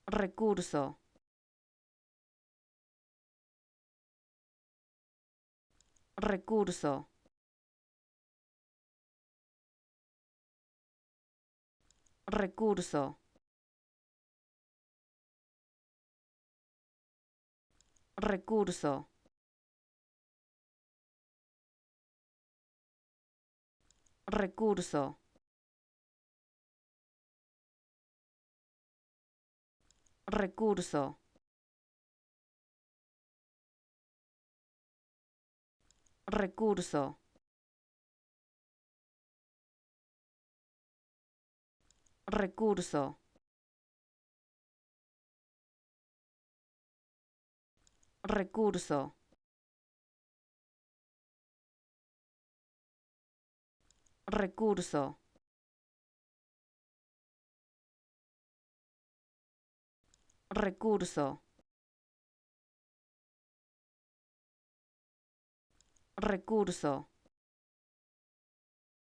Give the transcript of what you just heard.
recurso, recurso, recurso, recurso, recurso, recurso, recurso, recurso, recurso, recurso, recurso, recurso,